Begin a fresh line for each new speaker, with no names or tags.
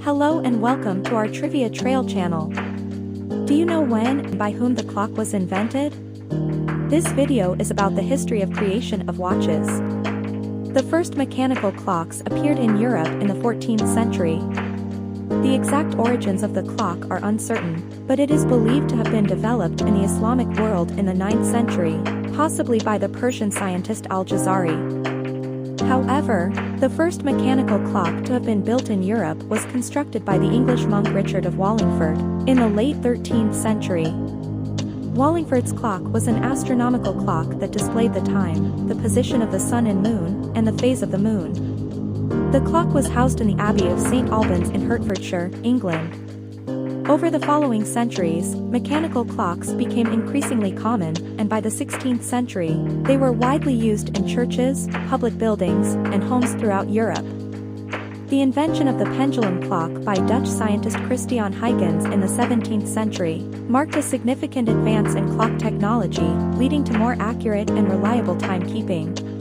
Hello and welcome to our Trivia Trail channel. Do you know when and by whom the clock was invented? This video is about the history of creation of watches. The first mechanical clocks appeared in Europe in the 14th century. The exact origins of the clock are uncertain, but it is believed to have been developed in the Islamic world in the 9th century, possibly by the Persian scientist Al-Jazari. However, the first mechanical clock to have been built in Europe was constructed by the English monk Richard of Wallingford in the late 13th century. Wallingford's clock was an astronomical clock that displayed the time, the position of the sun and moon, and the phase of the moon. The clock was housed in the Abbey of St. Albans in Hertfordshire, England. Over the following centuries, mechanical clocks became increasingly common, and by the 16th century, they were widely used in churches, public buildings, and homes throughout Europe. The invention of the pendulum clock by Dutch scientist Christiaan Huygens in the 17th century marked a significant advance in clock technology, leading to more accurate and reliable timekeeping.